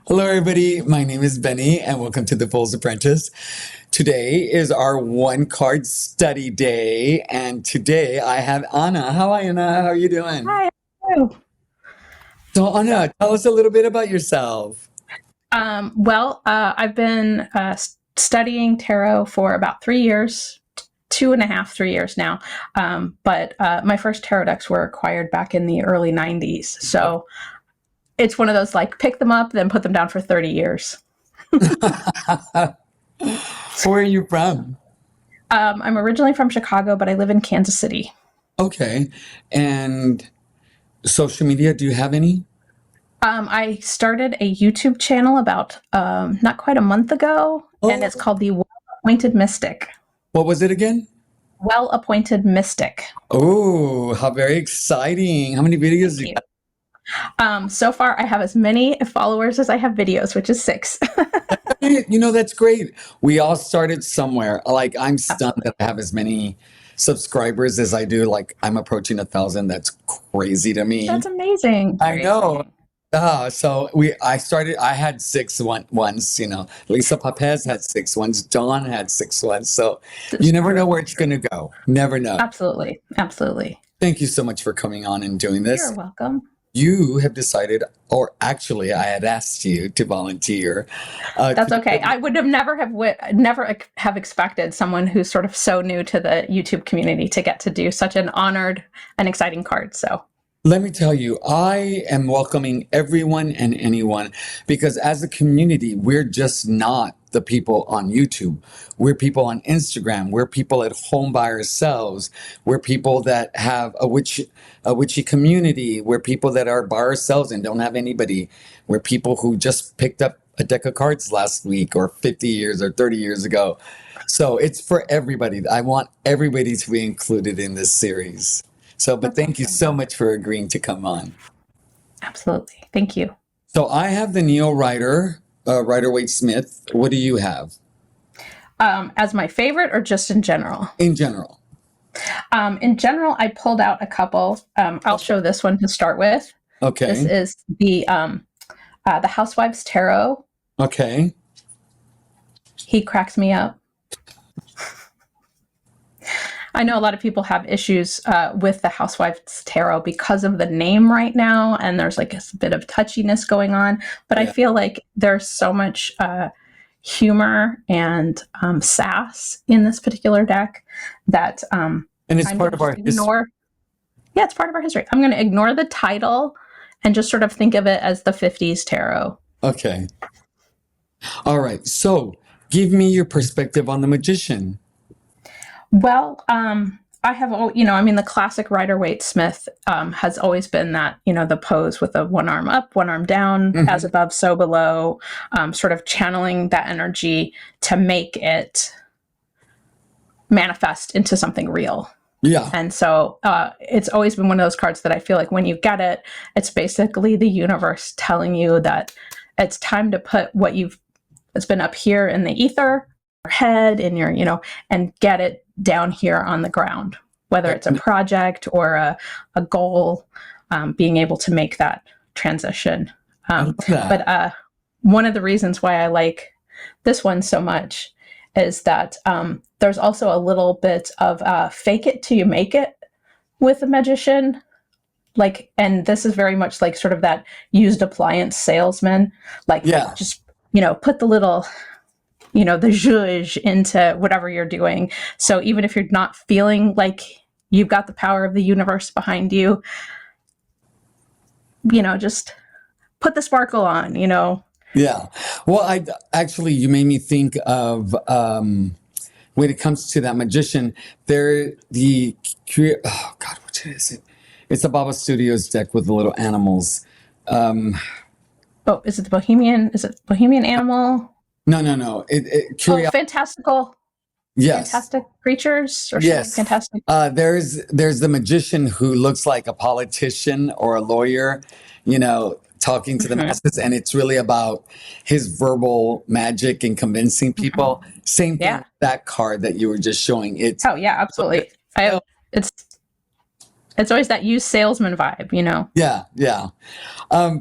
Hello, everybody. My name is Benny, and welcome to The Fool's Apprentice. Today is our one card study day, and today I have Anna. How are you, Anna? How are you doing? Hi. Hello. So, Anna, tell us a little bit about yourself. I've been studying tarot for about 3 years, 2.5, 3 years now. But my first tarot decks were acquired back in the early 90s. So it's one of those like pick them up, then put them down for 30 years. Where are you from? I'm originally from Chicago, but I live in Kansas City. Okay. And social media, do you have any? I started a YouTube channel about not quite a month ago, and it's Oh, called The Well Appointed Mystic. what was it again? Well Appointed Mystic. Oh, how very exciting. How many videos Thank do you you. So far, I have as many followers as I have videos, which is six. have? That's great. We all started somewhere. Like, I'm stunned Absolutely. that I have as many subscribers as I do. Like, I'm approaching 1,000. That's crazy to That's me. amazing. I Very know. exciting. I had six once, Lisa Papez had six ones, Dawn had six ones. So This you is never know true. where it's going to go. Never know. Absolutely. Absolutely. Thank you so much for coming on and doing You're this. welcome. You have decided, or actually, I had asked you to volunteer to That's do okay. I would have never have expected someone who's sort of so new to the YouTube community to get to do such an honored and exciting card. So Let me tell you, I am welcoming everyone and anyone because as a community, we're just not the people on YouTube. We're people on Instagram. We're people at home by ourselves. We're people that have a witchy community. We're people that are by ourselves and don't have anybody. We're people who just picked up a deck of cards last week or 50 years or 30 years ago. So it's for everybody. I want everybody to be included in this series. So, but that's thank you awesome. so much for agreeing to come on. Absolutely. Thank you. So I have the Neo Rider, Rider Waite Smith. What do you have As my favorite or just in general? in general? In general, I pulled out a couple. I'll show this one to start with. This Okay. is the Housewives Tarot. Okay. He cracks me up. I know a lot of people have issues with the Housewives Tarot because of the name right now, and there's like a bit of touchiness going on. But I Yeah. feel like there's so much humor and sass in this particular deck that And it's I'm part going to of just our history. ignore. Yeah, it's part of our history. I'm going to ignore the title and just sort of think of it as the 50s tarot. Okay. All right. So give me your perspective on the magician. Well, I have, I mean, the classic Rider Waite Smith has always been that, the pose with the one arm up, one arm down, as Hmm. above, so below, sort of channeling that energy to make it manifest into something real. Yeah. And so it's always been one of those cards that I feel like when you get it, it's basically the universe telling you that it's time to put it's been up here in the ether, your head, in your, and get it down here on the ground, whether it's a project or a goal, being able to make that transition. I love Um, that. but one of the reasons why I like this one so much is that there's also a little bit of fake it till you make it with a magician. Like, and this is very much like sort of that used appliance salesman, like Yeah. just, put the little, the zhuzh into whatever you're doing. So even if you're not feeling like you've got the power of the universe behind you, just put the sparkle on, Yeah. Well, I actually, you made me think of when it comes to that magician, oh God, what is it? It's a Baba Studios deck with the little animals. Um, Oh, is it the Bohemian? Is it Bohemian Animal? no, no, no. Oh, Curiosity. fantastical, Yes, fantastic creatures or something yes. fantastic. There's the magician who looks like a politician or a lawyer, talking to the Hmm. masses, and it's really about his verbal magic and convincing Hmm. people. Same thing Yeah. with that card that you were just showing. It's Oh, yeah, absolutely. It's it's always that used salesman vibe. yeah, yeah.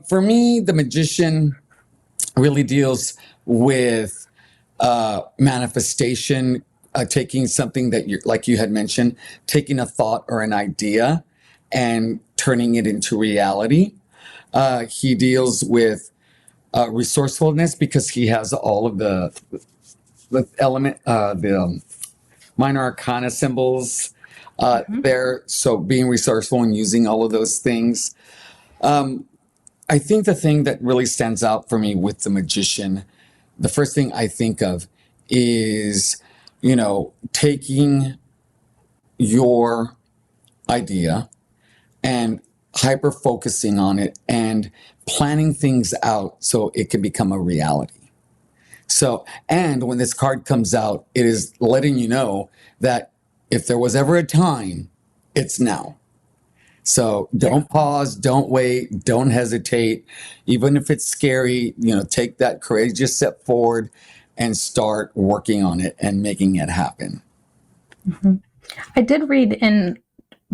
For me, the magician. really deals with manifestation, taking something that you like you had mentioned, taking a thought or an idea and turning it into reality. He deals with resourcefulness because he has all of the element, the minor arcana symbols Mhm. there. So being resourceful and using all of those things. I think the thing that really stands out for me with the magician, the first thing I think of is, taking your idea and hyper focusing on it and planning things out so it can become a reality. So, and when this card comes out, it is letting you know that if there was ever a time, it's now. So Yeah. don't pause, don't wait, don't hesitate. Even if it's scary, take that courageous step forward and start working on it and making it happen. Mhm. I did read in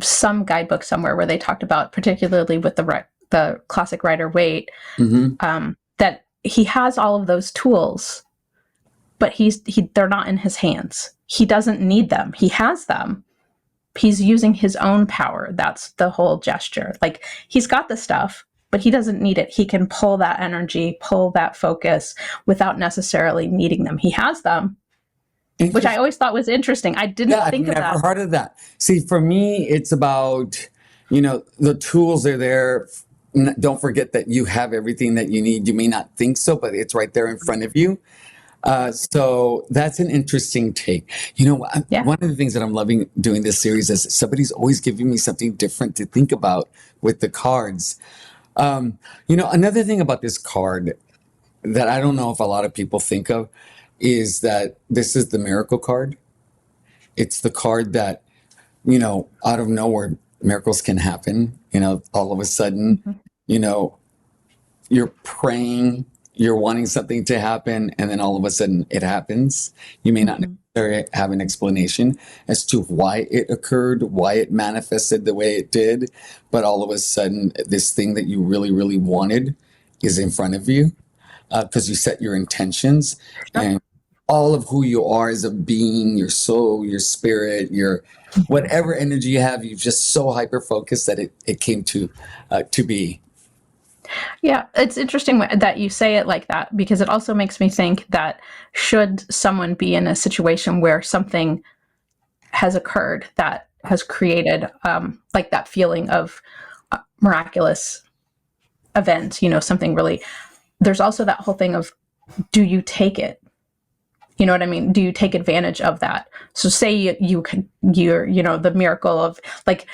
some guidebook somewhere where they talked about, particularly with the classic Rider Waite, Mm-hmm. that he has all of those tools, but they're not in his hands. He doesn't need them. He has them. He's using his own power. That's the whole gesture. Like, he's got the stuff, but he doesn't need it. He can pull that energy, pull that focus without necessarily needing them. He has them, which I Interesting. always thought was interesting. I Yeah, didn't I've think of never that. heard of that. See, for me, it's about, the tools are there. Don't forget that you have everything that you need. You may not think so, but it's right there in front of you. So that's an interesting take. Yeah. One of the things that I'm loving doing this series is somebody's always giving me something different to think about with the cards. Another thing about this card that I don't know if a lot of people think of is that this is the miracle card. It's the card that, out of nowhere, miracles can happen. All of a sudden, Mhm. you know, you're praying, you're wanting something to happen, and then all of a sudden it happens. You may not Mhm. necessarily have an explanation as to why it occurred, why it manifested the way it did, but all of a sudden, this thing that you really, really wanted is in front of you because you set your intentions Sure. and all of who you are as a being, your soul, your spirit, your whatever energy you have, you've just so hyper focused that it came to be. Yeah, it's interesting that you say it like that, because it also makes me think that, should someone be in a situation where something has occurred that has created like that feeling of miraculous event, something really, there's also that whole thing of, do you take it? You know what I mean? Do you take advantage of that? So say you're, the miracle of, like,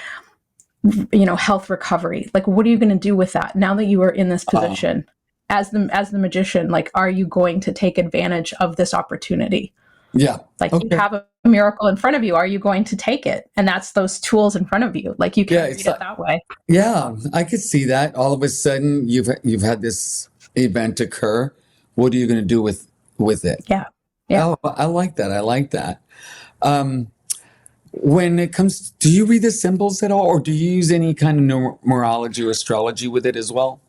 health recovery. Like, what are you going to do with that now that you are in this Uh, position as the magician? Like, are you going to take advantage of this opportunity? yeah. Like, you Okay. have a miracle in front of you. Are you going to take it? And that's those tools in front of you. Like, you Yeah. can It's read it like, that way. yeah, I could see that. All of a sudden, you've had this event occur. What are you going to do with it? Yeah. Yeah. Oh, I like that. I like that. Um, when it comes, do you read the symbols at all, or do you use any kind of numerology or astrology with it as well?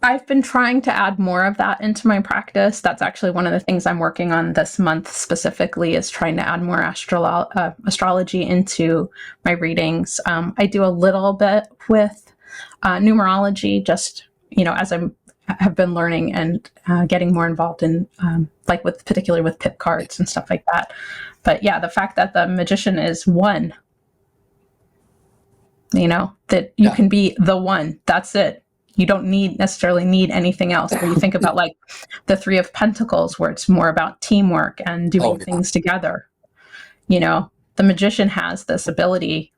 I've been trying to add more of that into my practice. That's actually one of the things I'm working on this month specifically, is trying to add more astrology into my readings. I do a little bit with numerology, just, as have been learning and getting more involved in, like, with particularly with pip cards and stuff like that. But yeah, the fact that the magician is one, that you Yeah. can be the one. That's it. You don't necessarily need anything else. Where you think about, like, the Three of Pentacles, where it's more about teamwork and Oh, doing yeah. things together. The magician has this ability.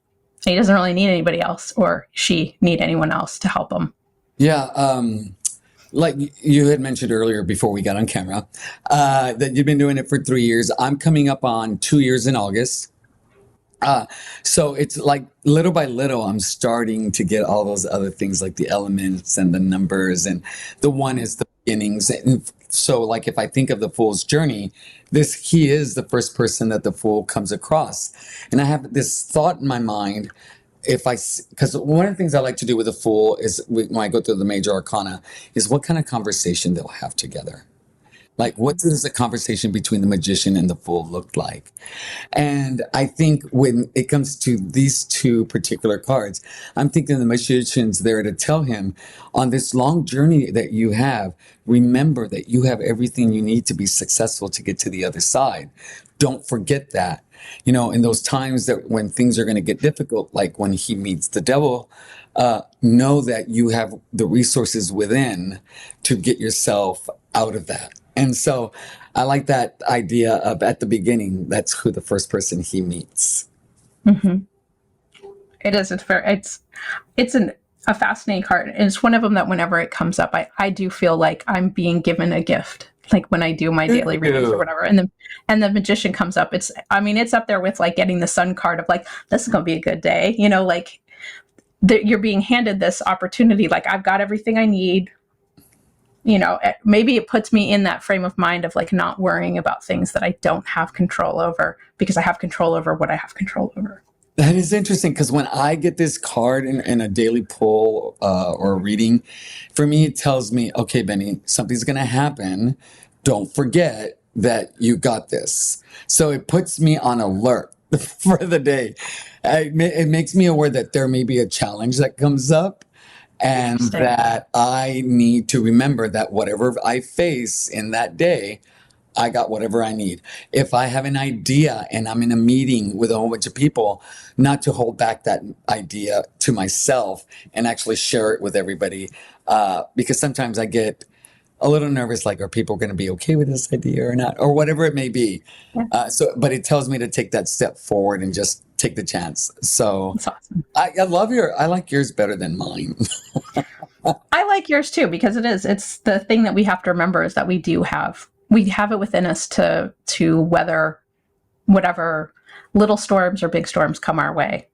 He doesn't really need anybody else, or she need anyone else to help him. Yeah. Like you had mentioned earlier before we got on camera, that you've been doing it for 3 years. I'm coming up on 2 years in August. Uh, so it's like little by little, I'm starting to get all those other things like the elements and the numbers, and the one is the beginnings. And so, like, if I think of the fool's journey, he is the first person that the fool comes across. And I have this thought in my mind because one of the things I like to do with a fool is when I go through the major arcana is what kind of conversation they'll have together. Like, what does the conversation between the magician and the fool look like? And I think when it comes to these two particular cards, I'm thinking the magician's there to tell him on this long journey that you have, remember that you have everything you need to be successful to get to the other side. Don't forget that. In those times that when things are going to get difficult, like when he meets the devil, know that you have the resources within to get yourself out of that. And so I like that idea of at the beginning, that's who the first person he meets. Mm-hmm. It is. A fascinating card. And it's one of them that whenever it comes up, I do feel like I'm being given a gift. Like when I do my daily readings or whatever, and the magician comes up. It's up there with like getting the sun card of like, this is going to be a good day. Like you're being handed this opportunity. Like I've got everything I need. Maybe it puts me in that frame of mind of like not worrying about things that I don't have control over because I have control over what I have control over. That is interesting because when I get this card in a daily pull or a reading, for me, it tells me, okay, Benny, something's going to happen. Don't forget that you got this. So it puts me on alert for the day. It makes me aware that there may be a challenge that comes up and that I need to remember that whatever I face in that day, I got whatever I need. If I have an idea and I'm in a meeting with a whole bunch of people, not to hold back that idea to myself and actually share it with everybody. Because sometimes I get a little nervous, like, are people going to be okay with this idea or not? Or whatever it may be. Yeah. But it tells me to take that step forward and just take the chance. So That's awesome. I like yours better than mine. I like yours too, because it's the thing that we have to remember is that we have it within us to weather whatever little storms or big storms come our way.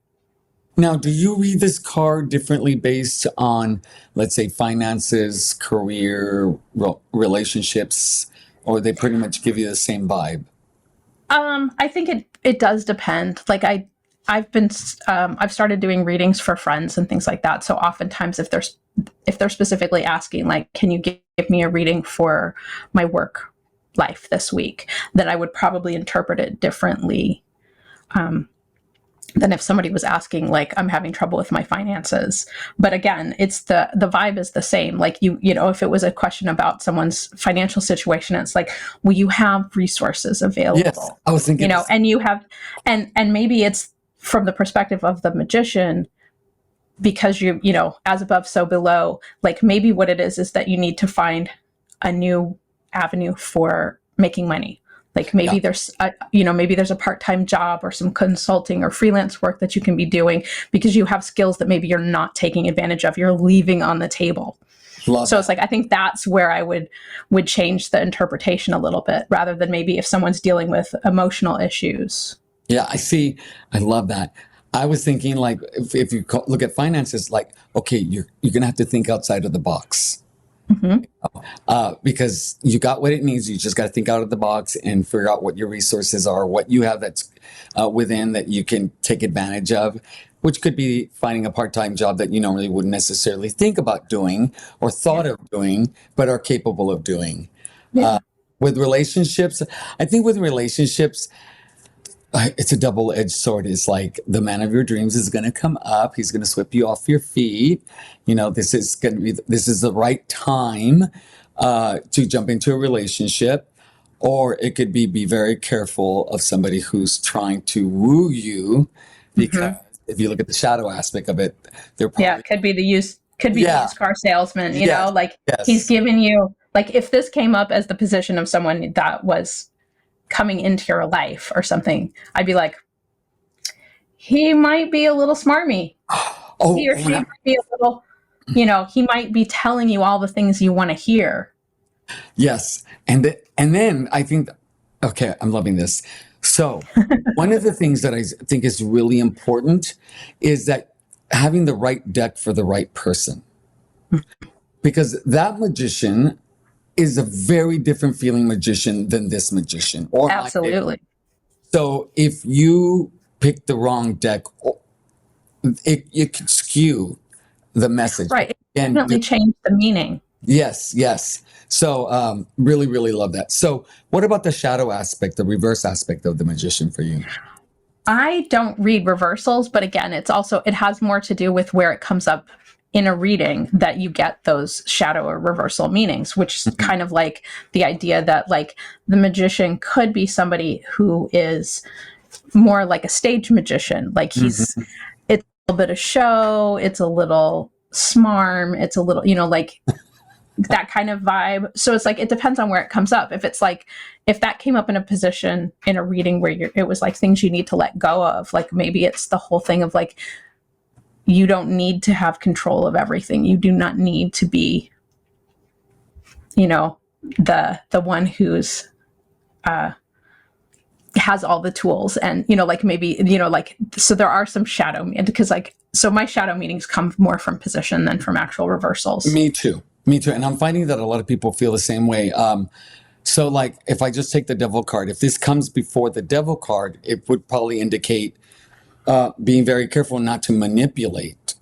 Now, do you read this card differently based on, let's say, finances, career, relationships, or they pretty much give you the same vibe? I think it does depend. Like I've started doing readings for friends and things like that. So oftentimes if they're specifically asking, like, can you give me a reading for my work life this week, then I would probably interpret it differently than if somebody was asking, like, I'm having trouble with my finances. But again, it's the vibe is the same. Like if it was a question about someone's financial situation, it's like, well, you have resources available. Yes, I was thinking, and you have, and maybe it's from the perspective of the magician, because as above, so below. Like maybe what it is that you need to find a new avenue for making money. Like maybe there's a part-time job or some consulting or freelance work that you can be doing because you have skills that maybe you're not taking advantage of. You're leaving on the table. So it's like, I think that's where I would change the interpretation a little bit rather than maybe if someone's dealing with emotional issues. Yeah, I see. I love that. I was thinking like, if you look at finances, like, okay, you're going to have to think outside of the box. Mm-hmm. Because you got what it needs. You just got to think out of the box and figure out what your resources are, what you have that's within that you can take advantage of, which could be finding a part-time job that you normally wouldn't necessarily think about doing or thought of doing, but are capable of doing. Yeah. With relationships, I think with relationships, it's a double-edged sword. It's like the man of your dreams is going to come up. He's going to sweep you off your feet. This is the right time to jump into a relationship, or it could be very careful of somebody who's trying to woo you, because if you look at the shadow aspect of it, they're probably, it could be the used car salesman. He's giving you, like, if this came up as the position of someone that was coming into your life or something, I'd be like, he might be a little smarmy. He or she might be a little, he might be telling you all the things you want to hear. Yes. And then I think, okay, I'm loving this. So one of the things that I think is really important is that having the right deck for the right person, because that magician is a very different feeling magician than this magician. Or absolutely. So if you pick the wrong deck, it could skew the message. Right. It And definitely changed the meaning. yes, yes. So really, really love that. So what about the shadow aspect, the reverse aspect of the magician for you? I don't read reversals, but again, it has more to do with where it comes up in a reading that you get those shadow or reversal meanings, which is kind of like the idea that like the magician could be somebody who is more like a stage magician. Like Mhm. it's a little bit of show, it's a little smarm, it's a little, like that kind of vibe. So it's like, it depends on where it comes up. If it's like, if that came up in a position in a reading where it was like things you need to let go of, like maybe it's the whole thing of like, you don't need to have control of everything. You do not need to be, the one who's, has all the tools and, like maybe, like, so there are some shadow, because like, so my shadow meanings come more from position than from actual reversals. Me too. Me too. And I'm finding that a lot of people feel the same way. So like if I just take the devil card, if this comes before the devil card, it would probably indicate being very careful not to manipulate,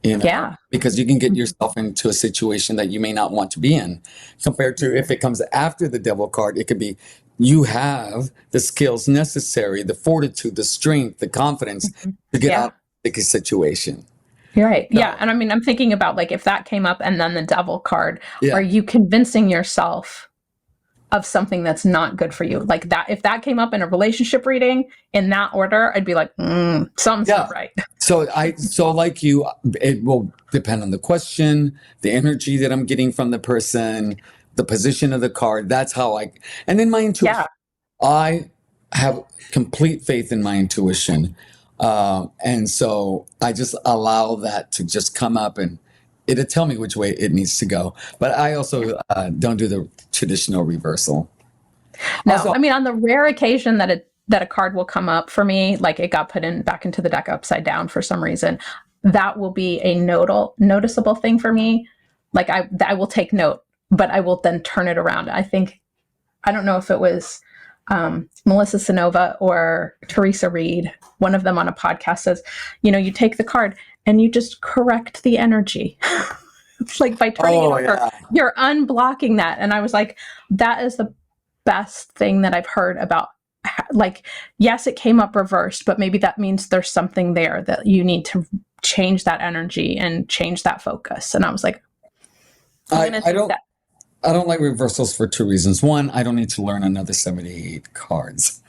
Yeah. because you can get yourself into a situation that you may not want to be in. Compared to if it comes after the devil card, it could be you have the skills necessary, the fortitude, the strength, the confidence to get out Yeah. of a sticky situation. You're right. Yeah. So, And I mean, I'm thinking about like if that came up and then the devil card, are yeah. you convincing yourself of something that's not good for you? Like that, if that came up in a relationship reading in that order, I'd be like, something's Yeah. not right. So like you, it will depend on the question, the energy that I'm getting from the person, the position of the card. That's how and then my intuition. Yeah. I have complete faith in my intuition. And so I just allow that to just come up and it'll tell me which way it needs to go. But I also don't do the traditional reversal. No, Also, I mean, on the rare occasion that a card will come up for me, like it got put in back into the deck upside down for some reason, that will be a noticeable thing for me. Like I will take note, but I will then turn it around. I don't know if it was Melissa Sanova or Teresa Reed, one of them on a podcast says, you take the card and you just correct the energy. It's like by turning it over, yeah. you're unblocking that. And I was like, that is the best thing that I've heard about. Like, yes, it came up reversed, but maybe that means there's something there that you need to change that energy and change that focus. And I was like, I don't like reversals for two reasons. One, I don't need to learn another 78 cards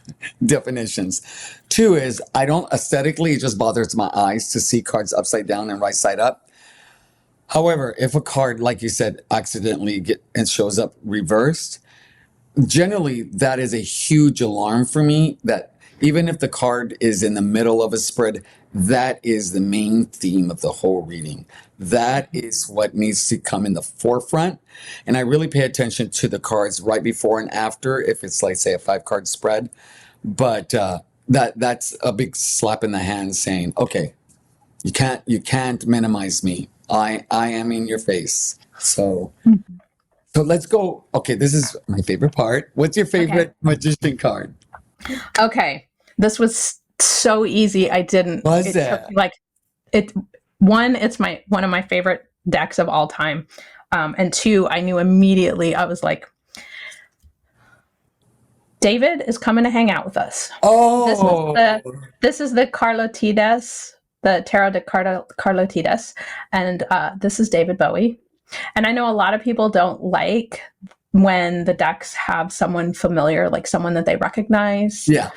definitions. Two is I don't aesthetically, it just bothers my eyes to see cards upside down and right side up. However, if a card, like you said, accidentally shows up reversed, generally that is a huge alarm for me that even if the card is in the middle of a spread, that is the main theme of the whole reading. That is what needs to come in the forefront. And I really pay attention to the cards right before and after, if it's like, say, a 5-card spread. But that's a big slap in the hand saying, okay, you can't minimize me. I am in your face. So let's go. Okay, this is my favorite part. What's your favorite magician card? Okay. This was so easy. I didn't. Was It took like it. One, it's one of my favorite decks of all time, and two, I knew immediately. I was like, David is coming to hang out with us. Oh, This is the Carlotides, the Tarot de Carlotides, and this is David Bowie. And I know a lot of people don't like when the decks have someone familiar, like someone that they recognize, yeah.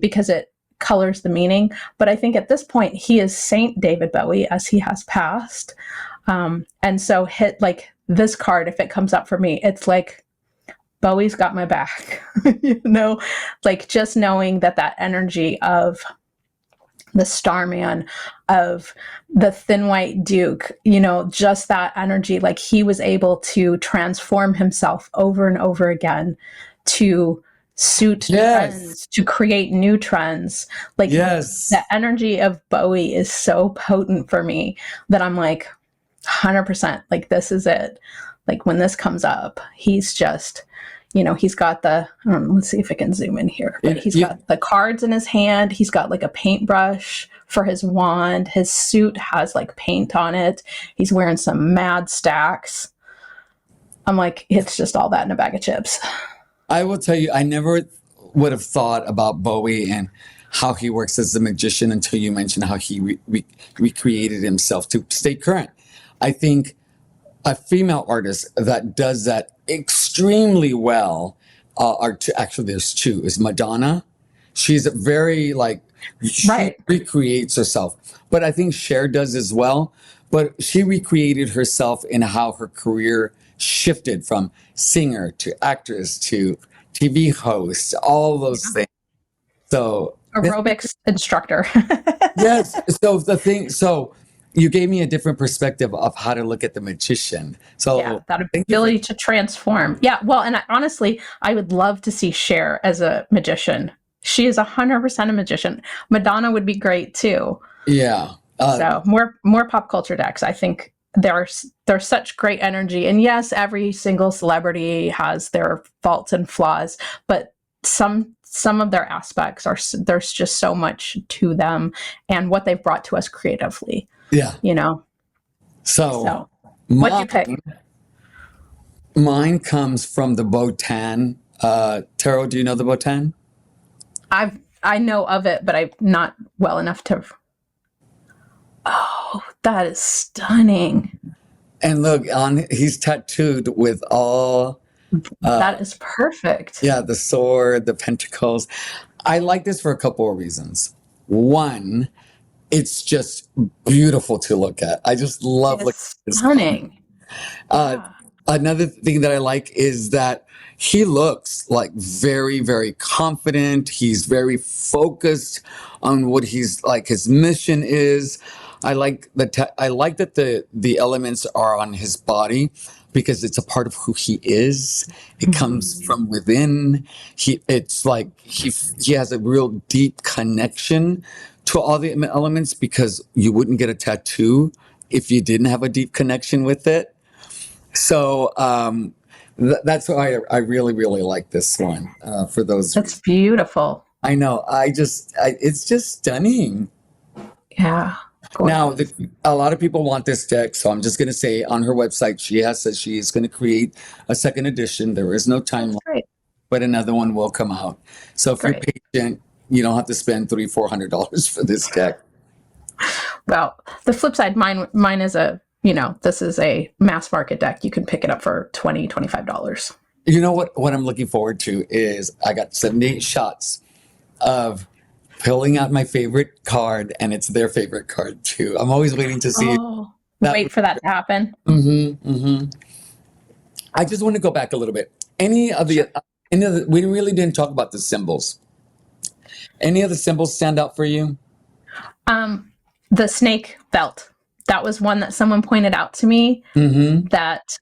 Because it colors the meaning. But I think at this point, he is Saint David Bowie as he has passed. And so hit like this card, if it comes up for me, it's like, Bowie's got my back, like just knowing that energy of the Starman, of the Thin White Duke, just that energy, like he was able to transform himself over and over again to suit trends, to create new trends. Like the energy of Bowie is so potent for me that I'm like 100%, like this is it. Like when this comes up, he's just, he's got let's see if I can zoom in here, but he's got the cards in his hand. He's got like a paintbrush for his wand. His suit has like paint on it. He's wearing some mad stacks. I'm like, it's just all that in a bag of chips. I will tell you, I never would have thought about Bowie and how he works as a magician until you mentioned how he recreated himself to stay current. I think a female artist that does that extremely well actually there's two, is Madonna. She's very like, she Right. recreates herself, but I think Cher does as well. But she recreated herself in how her career shifted from singer to actress to TV host, all those things. So Aerobics instructor. yes. So you gave me a different perspective of how to look at the magician. So Yeah, that ability to transform. Yeah, well, and honestly, I would love to see Cher as a magician. She is 100% a magician. Madonna would be great too. Yeah. So more pop culture decks. I think there's such great energy, and yes, every single celebrity has their faults and flaws, but some of their aspects there's just so much to them and what they've brought to us creatively. Yeah. So what'd you pick? Mine comes from the Botan tarot. Do you know the Botan? I know of it, but I'm not well enough to. Oh, that is stunning. And look, he's tattooed with all. That is perfect. Yeah, the sword, the pentacles. I like this for a couple of reasons. One, it's just beautiful to look at. I just love looking at this. Stunning. Another thing that I like is that he looks like very, very confident. He's very focused on what his mission is. I like that the elements are on his body because it's a part of who he is. It comes from within. It's like he has a real deep connection to all the elements, because you wouldn't get a tattoo if you didn't have a deep connection with it. So that's why I really, really like this one for those. That's beautiful. I know. It's just stunning. Yeah. Now, a lot of people want this deck, so I'm just going to say on her website, she has said she is going to create a second edition. There is no timeline, but another one will come out. So if you're patient, you don't have to spend $300-$400 for this deck. Well, the flip side, mine is this is a mass market deck. You can pick it up for $20-$25. You know what I'm looking forward to is I got 78 shots of pulling out my favorite card, and it's their favorite card too. I'm always waiting to see. Wait for that to happen. I just want to go back a little bit. We really didn't talk about the symbols. Any of the symbols stand out for you? The snake belt. That was one that someone pointed out to me. That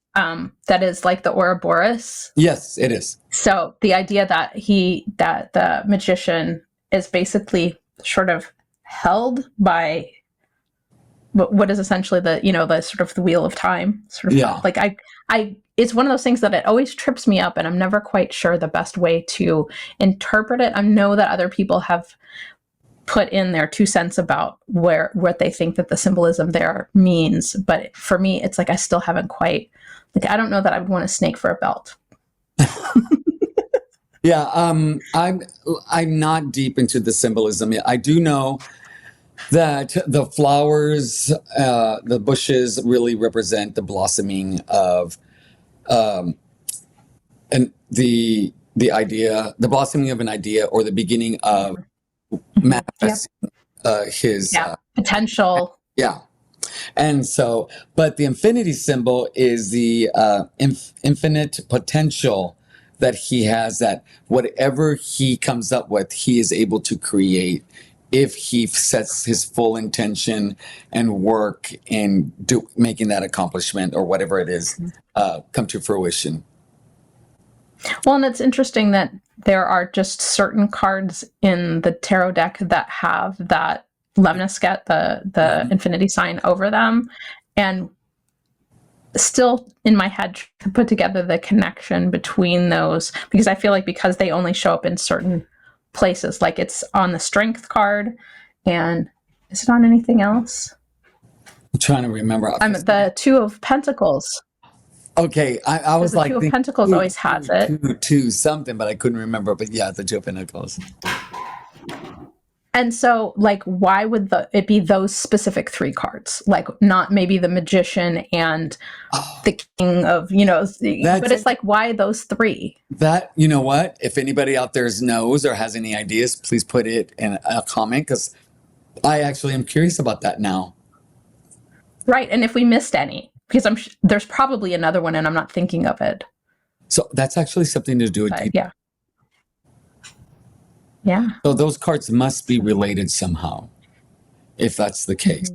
is like the Ouroboros. Yes, it is. So the idea that the magician is basically sort of held by what is essentially the sort of the wheel of time. Like it's one of those things that it always trips me up, and I'm never quite sure the best way to interpret it. I know that other people have put in their 2 cents about what they think that the symbolism there means, but for me, it's like I still haven't quite. Like, I don't know that I would want a snake for a belt. Yeah, I'm not deep into the symbolism yet. I do know that the flowers, the bushes, really represent the blossoming of, and the blossoming of an idea, or the beginning of manifesting his potential. Yeah. And so, but the infinity symbol is the infinite potential that he has, that whatever he comes up with, he is able to create if he sets his full intention and work in making that accomplishment, or whatever it is, come to fruition. Well, and it's interesting that there are just certain cards in the tarot deck that have that Lemnisket, the infinity sign over them. And still in my head to put together the connection between those, because I feel like because they only show up in certain places, like it's on the strength card, and is it on anything else? I'm trying to remember. I'm the Two of Pentacles. Okay, I was The like, Two of Pentacles always has it. two something, but I couldn't remember. But yeah, the Two of Pentacles. And so, like, why would it be those specific three cards? Like, not maybe the Magician and the King of, but it's like, why those three? That, you know what? If anybody out there knows or has any ideas, please put it in a comment, because I actually am curious about that now. Right. And if we missed any, because there's probably another one and I'm not thinking of it. So that's actually something to do with yeah. Yeah. So those cards must be related somehow, if that's the case.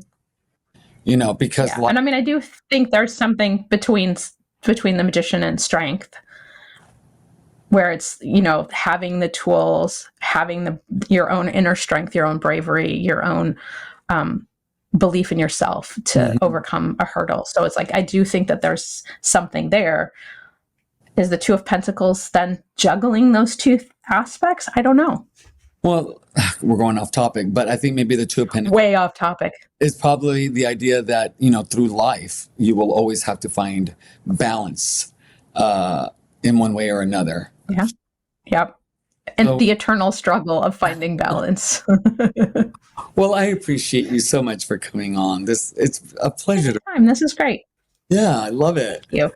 Because and I mean, I do think there's something between the Magician and Strength, where it's, having the tools, having your own inner strength, your own bravery, your own belief in yourself to overcome a hurdle. So it's like, I do think that there's something there. Is the Two of Pentacles then juggling those two aspects? I don't know. Well, we're going off topic, but I think maybe the Two of Pentacles way off topic is probably the idea that, through life, you will always have to find balance in one way or another. Yeah. Yep. And the eternal struggle of finding balance. Well, I appreciate you so much for coming on. It's a pleasure. This is great. Yeah, I love it. Thank you.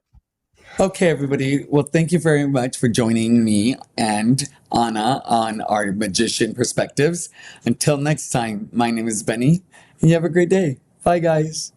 Okay, everybody. Well, thank you very much for joining me and Anna on our Magician Perspectives. Until next time, my name is Benny, and you have a great day. Bye, guys.